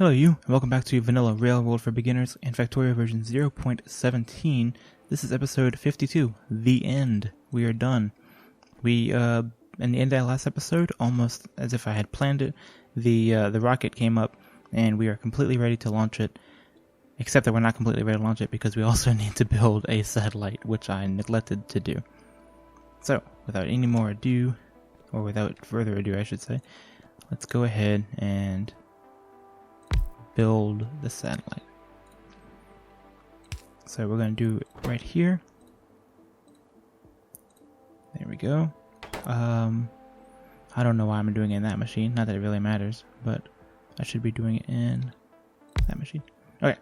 Hello you, and welcome back to Vanilla Railroad for Beginners and Factorio version 0.17. This is episode 52, The End. We are done. In the end of that last episode, almost as if I had planned it, the rocket came up, and we are completely ready to launch it. Except that we're not completely ready to launch it because we also need to build a satellite, which I neglected to do. So, without any more ado, or without further ado I should say, let's go ahead and build the satellite. So we're going to do it right here. There we go. I don't know why I'm doing it in that machine. Not that it really matters, but I should be doing it in that machine. Okay.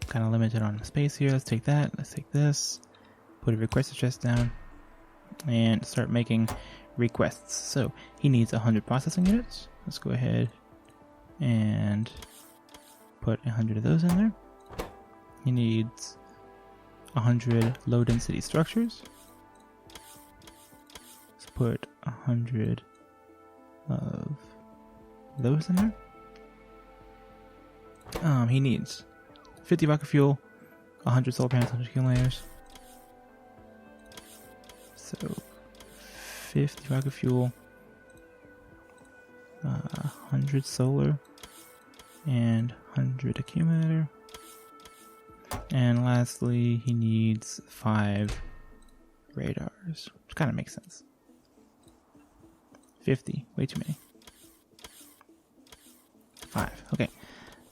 Kind of limited on space here. Let's take that. Let's take this. Put a request address down and start making requests. So he needs 100 processing units. Let's go ahead and put 100 of those in there. He needs 100 low density structures. Let's put 100 of those in there. He needs 50 rocket fuel, 100 solar panels, 100 accumulators. So 50 rocket fuel, 100 solar, and 100 accumulator. And lastly, he needs 5 radars, which kind of makes sense. 50, way too many. 5, okay.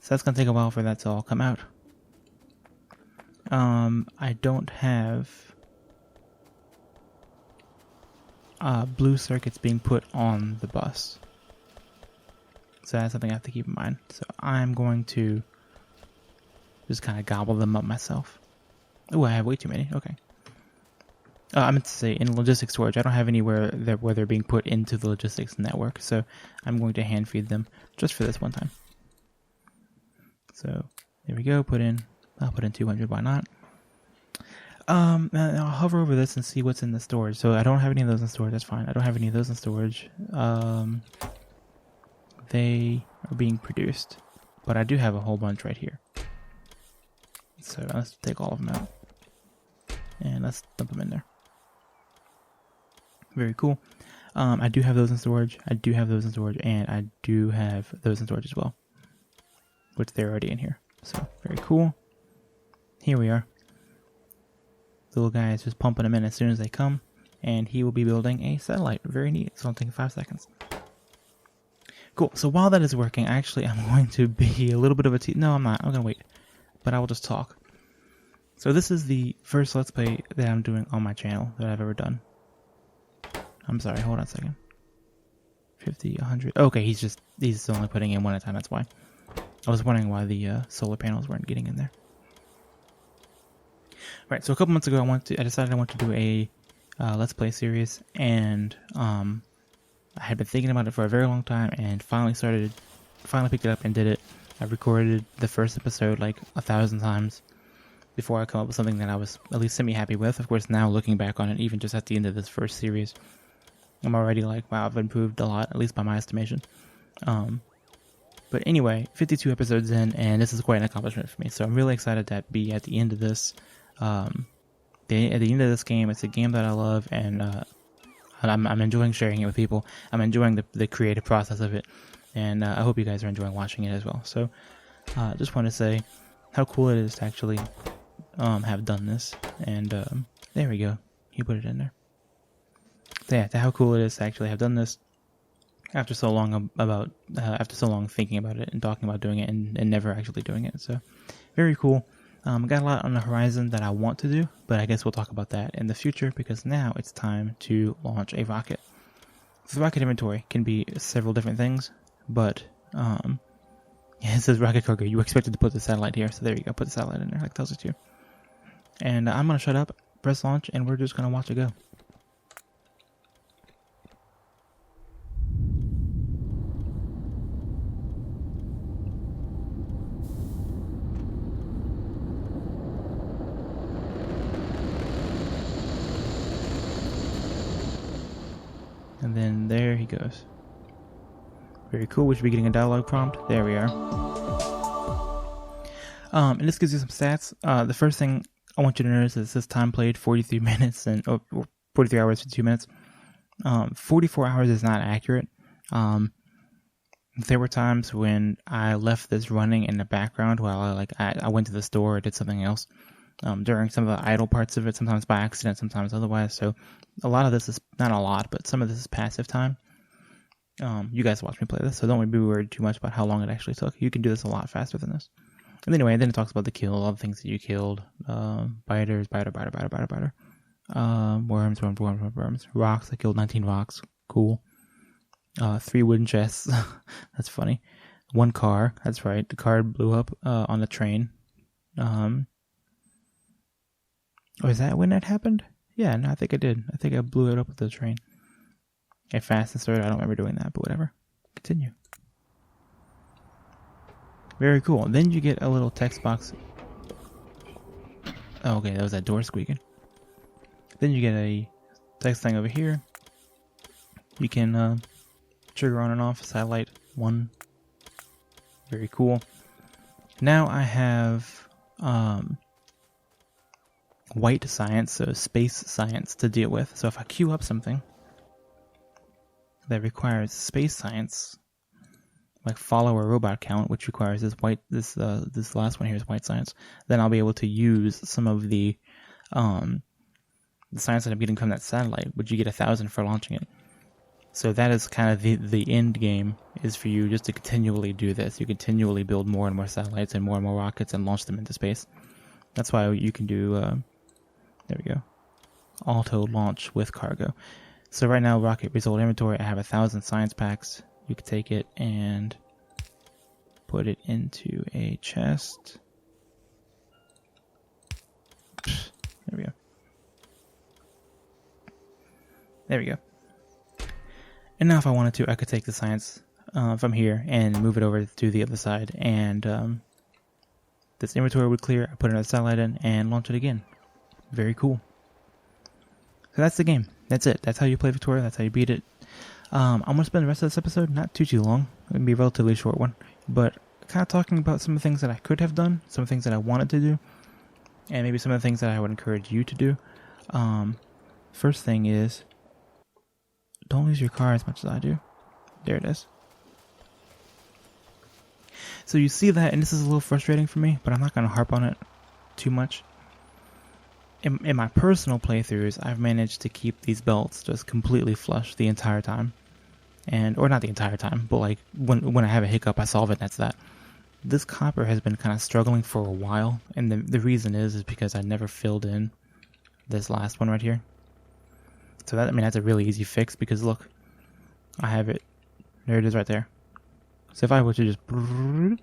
So that's going to take a while for that to all come out. I don't have blue circuits being put on the bus. So that's something I have to keep in mind. So I'm going to just kind of gobble them up myself. Oh, I have way too many. Okay. I meant to say in logistics storage, I don't have anywhere where they're being put into the logistics network. So I'm going to hand feed them just for this one time. So there we go. I'll put in 200. Why not? I'll hover over this and see what's in the storage. So I don't have any of those in storage. That's fine. I don't have any of those in storage. They are being produced, but I do have a whole bunch right here. So let's take all of them out and let's dump them in there. Very cool. I do have those in storage. I do have those in storage, and I do have those in storage as well, which they're already in here. So very cool. Here we are. The little guy is just pumping them in as soon as they come, and he will be building a satellite. Very neat. It's going to take 5 seconds. Cool. So while that is working, actually, I'm going to be a little bit of a no, I'm not. I'm going to wait, but I will just talk. So this is the first Let's Play that I'm doing on my channel that I've ever done. I'm sorry. Hold on a second. 50, 100. Okay, he's only putting in one at a time. That's why. I was wondering why the solar panels weren't getting in there. Right, so a couple months ago, I decided I want to do a Let's Play series, and I had been thinking about it for a very long time, and finally picked it up and did it. I recorded the first episode like 1,000 times before I come up with something that I was at least semi-happy with. Of course, now looking back on it, even just at the end of this first series, I'm already like, wow, I've improved a lot, at least by my estimation. But anyway, 52 episodes in, and this is quite an accomplishment for me, so I'm really excited to be at the end of this. At the end of this game, it's a game that I love, and I'm enjoying sharing it with people. I'm enjoying the creative process of it, and I hope you guys are enjoying watching it as well. So, just want to say how cool it is to actually have done this, and there we go. You put it in there. So yeah, how cool it is to actually have done this after so long thinking about it and talking about doing it and never actually doing it. So, very cool. Got a lot on the horizon that I want to do, but I guess we'll talk about that in the future because now it's time to launch a rocket. So the rocket inventory can be several different things, but yeah, it says rocket cargo. You were expected to put the satellite here, so there you go. Put the satellite in there, like tells it to. And I'm gonna shut up, press launch, and we're just gonna watch it go. And then there he goes. Very cool. We should be getting a dialogue prompt. There we are. And this gives you some stats. The first thing I want you to notice is this time played 43 minutes and 43 hours 52 minutes. 44 hours is not accurate. There were times when I left this running in the background while I went to the store or did something else. During some of the idle parts of it, sometimes by accident, sometimes otherwise. So a lot of this is, not a lot, but some of this is passive time. You guys watch me play this, so don't be worried too much about how long it actually took. You can do this a lot faster than this. And anyway, then it talks about the kill, all the things that you killed. Biters, biter. Worms. Rocks, I killed 19 rocks. Cool. 3 wooden chests. That's funny. 1 car. That's right. The car blew up on the train. Was that when that happened? Yeah, no, I think I did. I think I blew it up with the train. At fast and started. I don't remember doing that, but whatever. Continue. Very cool. Then you get a little text box. Oh, okay, that was that door squeaking. Then you get a text thing over here. You can trigger on and off satellite 1. Very cool. Now I have white science, so space science to deal with. So if I queue up something that requires space science, like follow a robot count, which requires this white, this last one here is white science, then I'll be able to use some of the science that I'm getting from that satellite, which you get 1,000 for launching it. So that is kind of the end game, is for you just to continually do this. You continually build more and more satellites and more rockets and launch them into space. That's why you can do, there we go, auto launch with cargo. So right now, rocket result inventory, I have 1,000 science packs. You can take it and put it into a chest. There we go. There we go. And now if I wanted to, I could take the science from here and move it over to the other side. And this inventory would clear. I put another satellite in and launch it again. Very cool. So that's the game. That's it. That's how you play Factorio. That's how you beat it. I'm going to spend the rest of this episode, not too long. It's going to be a relatively short one. But kind of talking about some of the things that I could have done, some of the things that I wanted to do, and maybe some of the things that I would encourage you to do. First thing is, don't lose your car as much as I do. There it is. So you see that, and this is a little frustrating for me, but I'm not going to harp on it too much. In my personal playthroughs, I've managed to keep these belts just completely flush the entire time. Or not the entire time, but like when I have a hiccup, I solve it and that's that. This copper has been kind of struggling for a while, and the reason is because I never filled in this last one right here. So that's a really easy fix, because look, I have it. There it is right there. So if I were to just and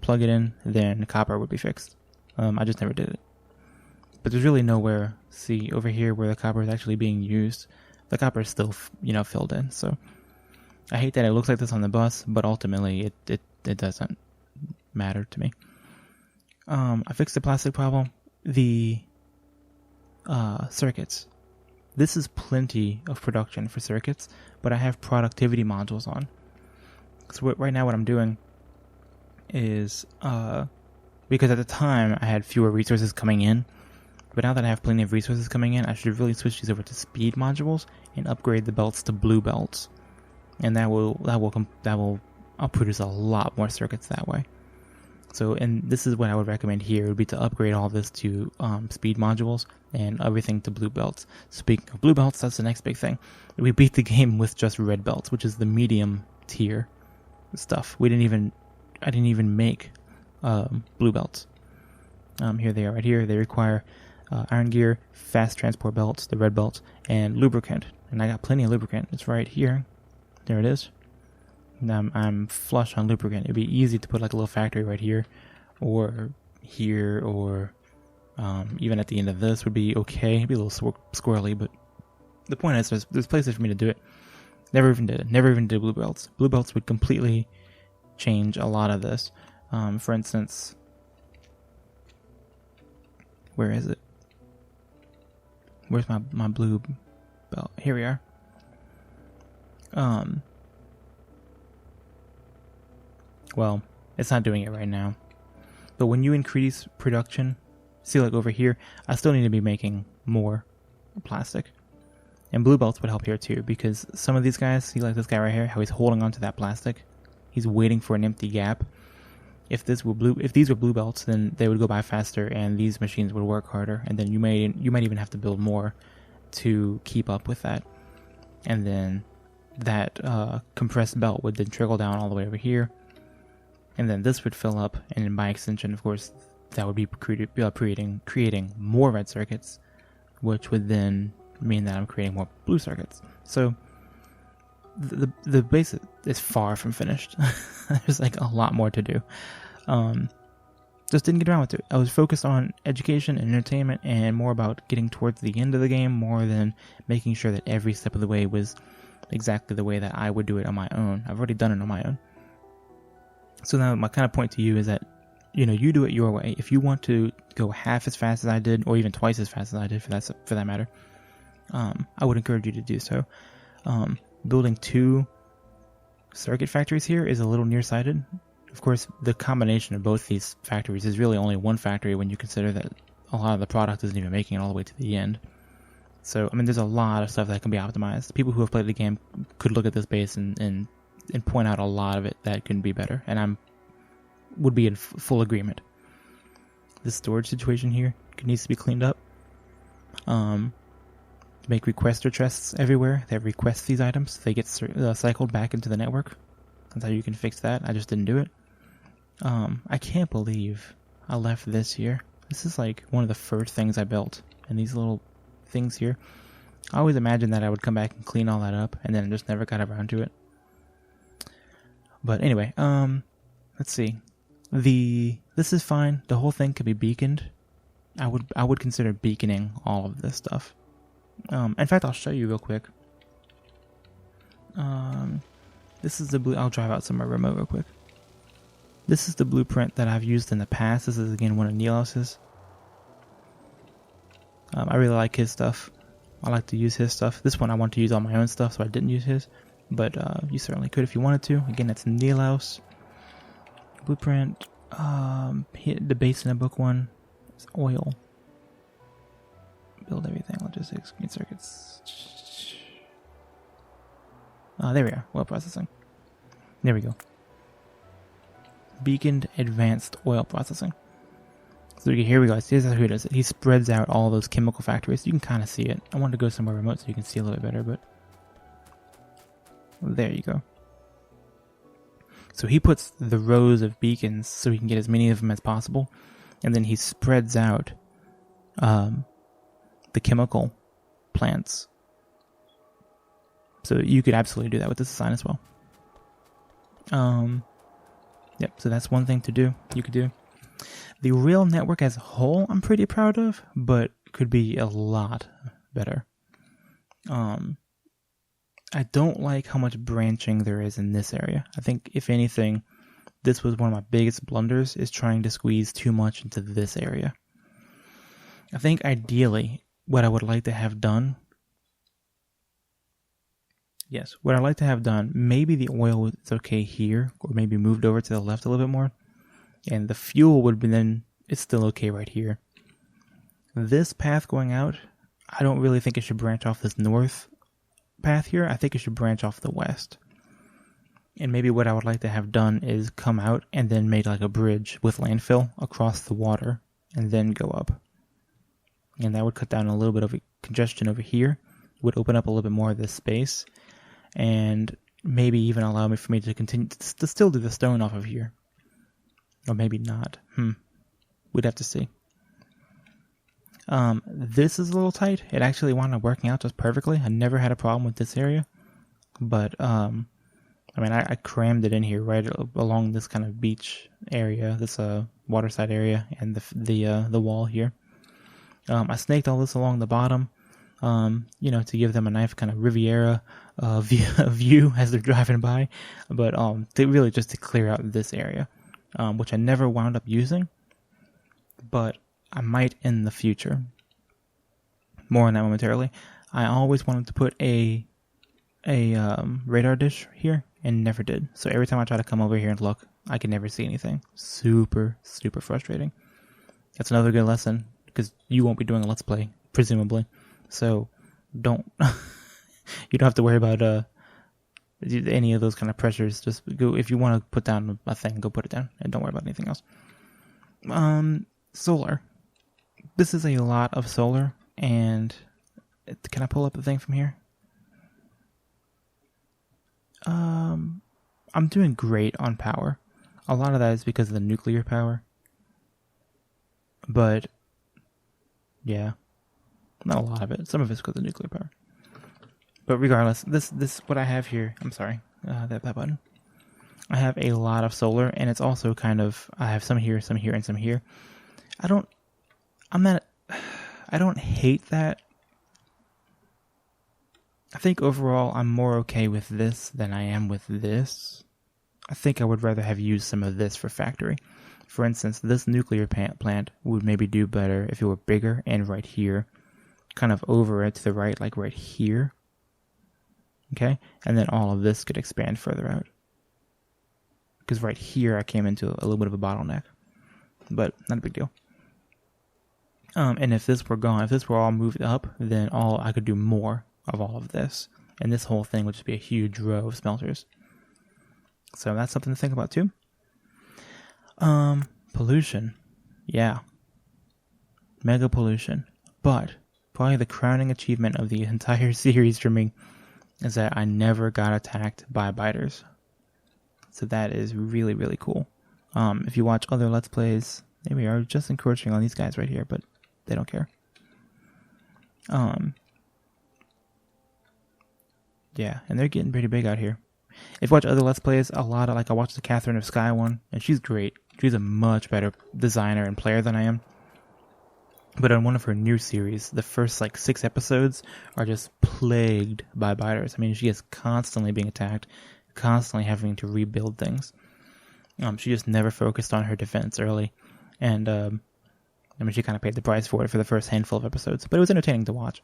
plug it in, then the copper would be fixed. I just never did it. But there's really nowhere, see over here where the copper is actually being used. The copper is still, filled in. So I hate that it looks like this on the bus, but ultimately it doesn't matter to me. I fixed the plastic problem. The circuits. This is plenty of production for circuits, but I have productivity modules on. So right now what I'm doing is, because at the time I had fewer resources coming in, but now that I have plenty of resources coming in, I should really switch these over to speed modules and upgrade the belts to blue belts, and I'll produce a lot more circuits that way. So, and this is what I would recommend here, would be to upgrade all this to speed modules and everything to blue belts. Speaking of blue belts, that's the next big thing. We beat the game with just red belts, which is the medium tier stuff. I didn't even make blue belts. Here they are right here. They require iron gear, fast transport belts, the red belts, and lubricant. And I got plenty of lubricant. It's right here. There it is. I'm flush on lubricant. It'd be easy to put like a little factory right here, or even at the end of this would be okay. It'd be a little squirrely, but the point is there's places for me to do it. Never even did it. Never even did blue belts. Blue belts would completely change a lot of this. For instance, where is it? Where's my blue belt? Here we are. Well, it's not doing it right now. But when you increase production, see like over here, I still need to be making more plastic. And blue belts would help here too, because some of these guys, see like this guy right here, how he's holding onto that plastic. He's waiting for an empty gap. If these were blue belts, then they would go by faster, and these machines would work harder. And then you might even have to build more to keep up with that. And then that compressed belt would then trickle down all the way over here, and then this would fill up. And then by extension, of course, that would be creating more red circuits, which would then mean that I'm creating more blue circuits. So the base is far from finished. There's like a lot more to do. Just didn't get around with it. I was focused on education and entertainment and more about getting towards the end of the game more than making sure that every step of the way was exactly the way that I would do it on my own. I've already done it on my own. So now my kind of point to you is that, you do it your way. If you want to go half as fast as I did, or even twice as fast as I did for that matter, I would encourage you to do so. Building 2 circuit factories here is a little nearsighted. Of course, the combination of both these factories is really only one factory when you consider that a lot of the product isn't even making it all the way to the end. So, I mean, there's a lot of stuff that can be optimized. People who have played the game could look at this base and point out a lot of it that can be better, and would be in full agreement. This storage situation here needs to be cleaned up. Make requester chests everywhere that request these items. They get cycled back into the network. That's how you can fix that. I just didn't do it. I can't believe I left this here. This is like one of the first things I built, and these little things here. I always imagined that I would come back and clean all that up, and then I just never got around to it. But anyway, let's see. This is fine. The whole thing could be beaconed. I would consider beaconing all of this stuff. In fact, I'll show you real quick. This is the blue. I'll drive out somewhere remote real quick. This is the blueprint that I've used in the past. This is again one of Nilaus's. I really like his stuff. I like to use his stuff. This one I want to use all my own stuff, so I didn't use his. But you certainly could if you wanted to. Again, that's Nilaus. Blueprint. The base in the book one is oil. Build everything. Logistics. Green circuits. There we are. Oil processing. There we go. Beaconed advanced oil processing. So here we go. Here's how he does it. He spreads out all those chemical factories. You can kind of see it. I wanted to go somewhere remote so you can see a little bit better, but there you go. So he puts the rows of beacons so he can get as many of them as possible, and then he spreads out the chemical plants. So you could absolutely do that with this design as well. Yep, so that's one thing to do. You could do. The real network as a whole, I'm pretty proud of, but could be a lot better. I don't like how much branching there is in this area. I think, if anything, this was one of my biggest blunders, is trying to squeeze too much into this area. I think ideally, what I would like to have done, maybe the oil is okay here, or maybe moved over to the left a little bit more, and the fuel would be then, it's still okay right here. This path going out, I don't really think it should branch off this north path here. I think it should branch off the west. And maybe what I would like to have done is come out and then make like a bridge with landfill across the water and then go up. And that would cut down a little bit of congestion over here, would open up a little bit more of this space, and maybe even allow for me to continue to still do the stone off of here. Or maybe not. We'd have to see. This is a little tight. It actually wound up working out just perfectly. I never had a problem with this area. But, I crammed it in here right along this kind of beach area, this waterside area, and the wall here. I snaked all this along the bottom, to give them a nice kind of Riviera view as they're driving by. But really just to clear out this area, which I never wound up using. But I might in the future. More on that momentarily. I always wanted to put a a radar dish here and never did. So every time I try to come over here and look, I can never see anything. Super, super frustrating. That's another good lesson, because you won't be doing a Let's Play, presumably. So don't, you don't have to worry about any of those kind of pressures. Just go, if you want to put down a thing, go put it down, and don't worry about anything else. Solar. This is a lot of solar, and can I pull up the thing from here? I'm doing great on power. A lot of that is because of the nuclear power. But, yeah. Not a lot of it. Some of it's because of nuclear power. But regardless, this what I have here, I'm sorry, that button. I have a lot of solar, and it's also kind of, I have some here, and some here. I don't hate that. I think overall I'm more okay with this than I am with this. I think I would rather have used some of this for factory. For instance, this nuclear plant would maybe do better if it were bigger and right here, kind of over it to the right, like right here. Okay? And then all of this could expand further out. Because right here I came into a little bit of a bottleneck. But not a big deal. And if this were gone, if this were all moved up, then I could do more of all of this, and this whole thing would just be a huge row of smelters. So that's something to think about too. Pollution, yeah, mega pollution. But probably the crowning achievement of the entire series for me is that I never got attacked by biters. So that is really, really cool. If you watch other Let's Plays, they are just encroaching on these guys right here, but they don't care. Yeah, and they're getting pretty big out here. If you watch other Let's Plays, I watched the Catherine of Sky one, and she's great. She's a much better designer and player than I am. But on one of her new series, the first 6 episodes are just plagued by biters. I mean, she is constantly being attacked, constantly having to rebuild things. She just never focused on her defense early. And, she kind of paid the price for it for the first handful of episodes. But it was entertaining to watch.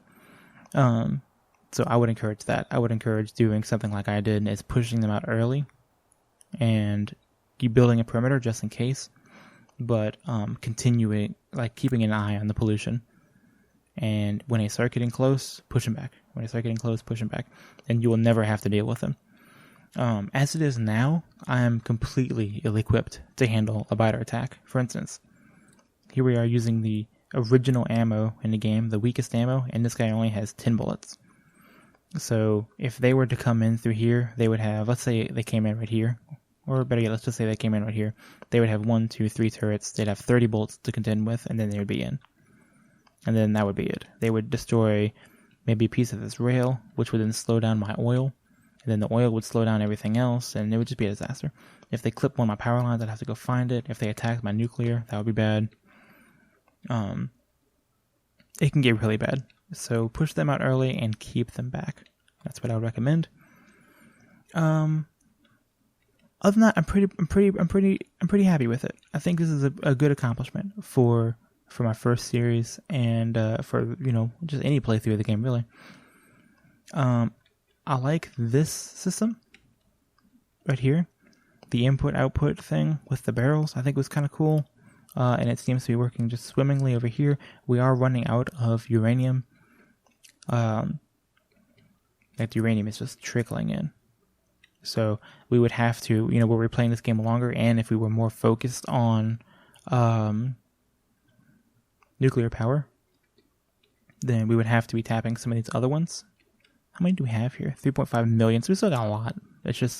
So I would encourage that. I would encourage doing something like I did, is pushing them out early and keep building a perimeter just in case, but continuing, keeping an eye on the pollution. And when they start getting close, push them back. When they start getting close, push them back. And you will never have to deal with them. As it is now, I am completely ill-equipped to handle a biter attack. For instance, here we are using the original ammo in the game, the weakest ammo, and this guy only has 10 bullets. So if they were to come in through here, they would have, let's say they came in right here, or better yet, let's just say they came in right here. They would have 1, 2, 3 turrets. They'd have 30 bullets to contend with, and then they would be in. And then that would be it. They would destroy maybe a piece of this rail, which would then slow down my oil, and then the oil would slow down everything else, and it would just be a disaster. If they clipped one of my power lines, I'd have to go find it. If they attacked my nuclear, that would be bad. It can get really bad. So push them out early and keep them back. That's what I would recommend. Other than that, I'm pretty happy with it. I think this is a good accomplishment for my first series, and for just any playthrough of the game really. I like this system right here, the input-output thing with the barrels. I think it was kind of cool, and it seems to be working just swimmingly over here. We are running out of uranium. That uranium is just trickling in. So we would have to, were we playing this game longer, and if we were more focused on nuclear power, then we would have to be tapping some of these other ones. How many do we have here? 3.5 million. So we still got a lot. It's just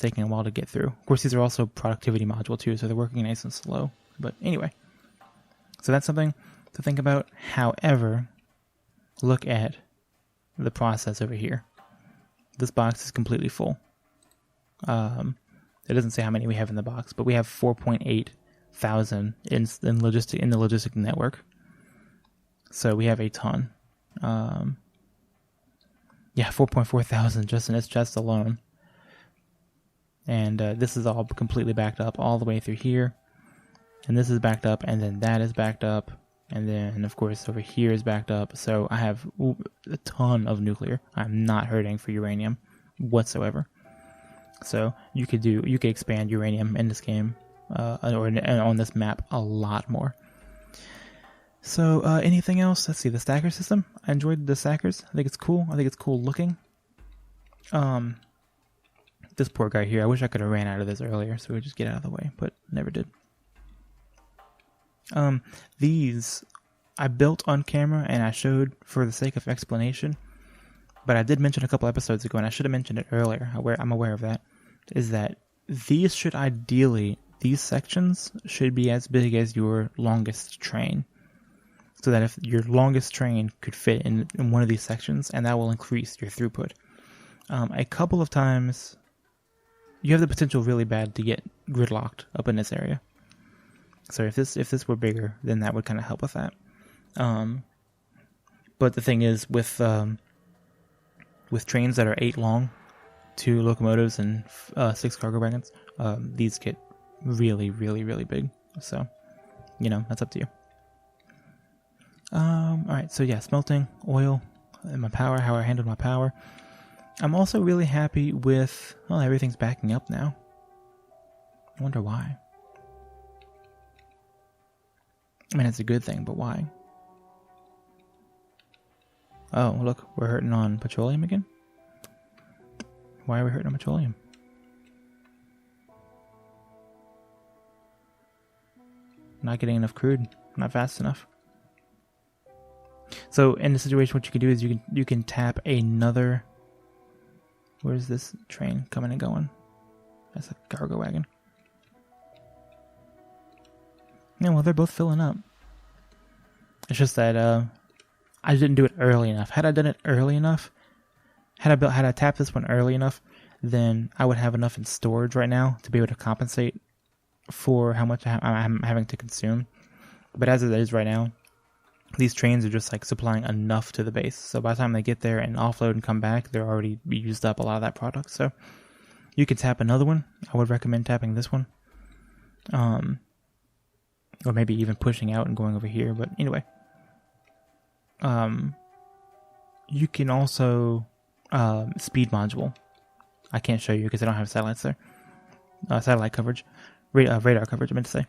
taking a while to get through. Of course, these are also productivity module too, so they're working nice and slow. But anyway, so that's something to think about. However, look at the process over here. This box is completely full. It doesn't say how many we have in the box, but we have 4.8 thousand in the logistic network. So we have a ton. 4.4 thousand just in its chest alone. And this is all completely backed up all the way through here. And this is backed up, and then that is backed up. And then, of course, over here is backed up. So I have a ton of nuclear. I'm not hurting for uranium whatsoever. So you could expand uranium in this game, or on this map a lot more. So anything else? Let's see, the stacker system. I enjoyed the stackers. I think it's cool. I think it's cool looking. This poor guy here. I wish I could have ran out of this earlier, so we just get out of the way, but never did. These I built on camera and I showed for the sake of explanation, but I did mention a couple episodes ago, and I should have mentioned it earlier. I'm aware of that. Is that these sections should be as big as your longest train, so that if your longest train could fit in one of these sections, and that will increase your throughput. A couple of times, you have the potential really bad to get gridlocked up in this area. So if this were bigger, then that would kind of help with that. But the thing is, with trains that are 8 long, 2 locomotives, and 6 cargo wagons, these get really, really, really big. So, that's up to you. Alright, so yeah, smelting, oil, and my power, how I handled my power. I'm also really happy with, everything's backing up now. I wonder why. I mean, it's a good thing, but why? Oh, look, we're hurting on petroleum again? Why are we hurting on petroleum? Not getting enough crude. Not fast enough. So, in this situation, what you can do is you can tap another... Where's this train coming and going? That's a cargo wagon. Yeah, well, they're both filling up. It's just that I didn't do it early enough. Had I done it early enough, had I tapped this one early enough, then I would have enough in storage right now to be able to compensate for how much I'm having to consume. But as it is right now, these trains are just like supplying enough to the base. So by the time they get there and offload and come back, they're already used up a lot of that product. So you could tap another one. I would recommend tapping this one. Or maybe even pushing out and going over here. But anyway. You can also speed module. I can't show you because I don't have satellites there. Satellite coverage. Radar coverage, I meant to say.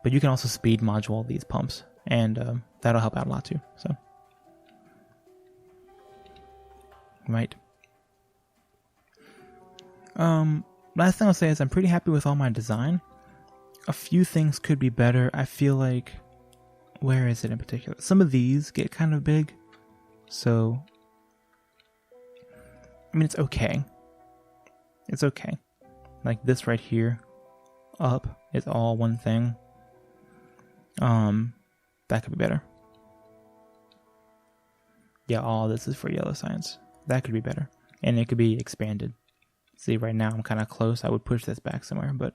But you can also speed module these pumps. And that'll help out a lot too. So, right. Last thing I'll say is I'm pretty happy with all my design. A few things could be better. I feel like, where is it in particular? Some of these get kind of big. So, I mean, it's okay. It's okay. Like this right here, up is all one thing. That could be better. Yeah, all this is for yellow science. That could be better. And it could be expanded. See, right now I'm kind of close. I would push this back somewhere, but...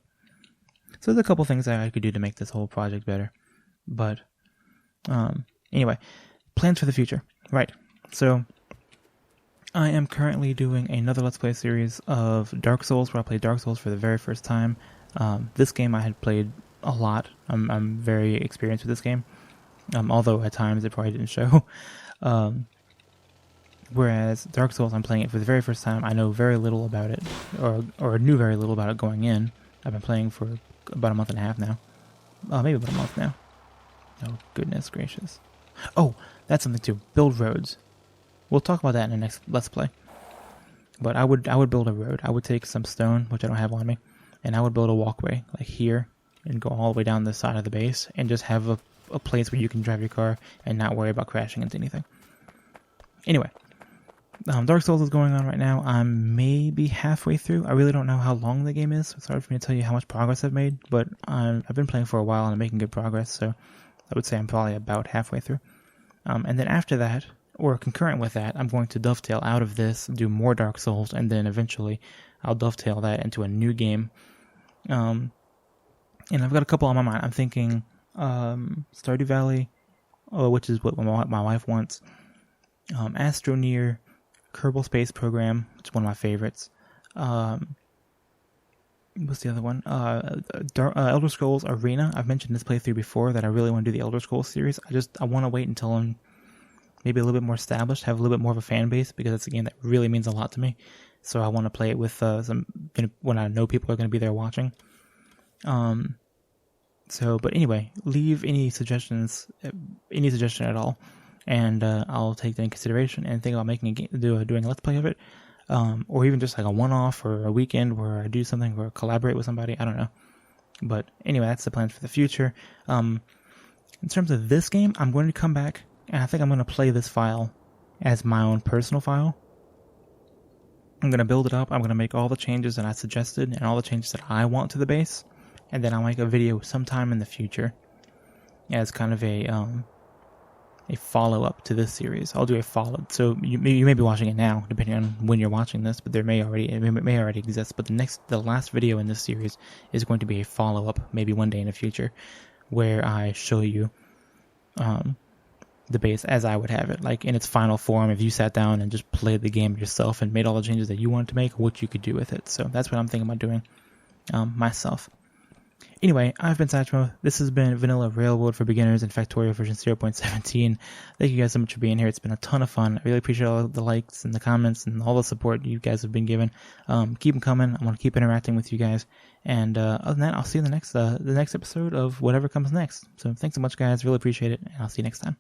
So there's a couple things that I could do to make this whole project better. But, anyway, plans for the future. Right, so I am currently doing another Let's Play series of Dark Souls, where I played Dark Souls for the very first time. This game I had played a lot. I'm very experienced with this game. Although at times it probably didn't show. Whereas Dark Souls, I'm playing it for the very first time. I know very little about it, or knew very little about it going in. I've been playing for about a month and a half now. Maybe about a month now. Oh, goodness gracious. Oh, that's something too. Build roads. We'll talk about that in the next Let's Play. But I would build a road. I would take some stone, which I don't have on me, and I would build a walkway, like here, and go all the way down the side of the base, and just have a place where you can drive your car and not worry about crashing into anything. Anyway, Dark Souls is going on right now. I'm maybe halfway through. I really don't know how long the game is, so it's hard for me to tell you how much progress I've made, but I've been playing for a while and I'm making good progress, so I would say I'm probably about halfway through. And then after that, or concurrent with that, I'm going to dovetail out of this, do more Dark Souls, and then eventually I'll dovetail that into a new game. And I've got a couple on my mind. I'm thinking Stardew Valley, which is what my wife wants. Astroneer, Kerbal Space Program, which is one of my favorites. what's the other one? Elder Scrolls Arena. I've mentioned this playthrough before that I really want to do the Elder Scrolls series. I want to wait until I'm maybe a little bit more established, have a little bit more of a fan base, because it's a game that really means a lot to me. So I want to play it with when I know people are going to be there watching. But anyway, leave any suggestion at all, and I'll take that in consideration and think about making a game, doing a let's play of it, or even just like a one-off or a weekend where I do something or collaborate with somebody. I don't know, but anyway, that's the plans for the future. In terms of this game, I'm going to come back and I think I'm going to play this file as my own personal file. I'm going to build it up. I'm going to make all the changes that I suggested and all the changes that I want to the base. And then I'll make a video sometime in the future as kind of a follow-up to this series. I'll do a follow-up. So you may be watching it now, depending on when you're watching this, but it may already exist. But the last video in this series is going to be a follow-up, maybe one day in the future, where I show you the base as I would have it, like in its final form. If you sat down and just played the game yourself and made all the changes that you wanted to make, what you could do with it. So that's what I'm thinking about doing myself. Anyway, I've been Satchmo. This has been Vanilla Railroad for Beginners in Factorio version 0.17. Thank you guys so much for being here. It's been a ton of fun. I really appreciate all the likes and the comments and all the support you guys have been given. Keep them coming. I want to keep interacting with you guys. And other than that, I'll see you in the next episode of whatever comes next. So thanks so much, guys. Really appreciate it. And I'll see you next time.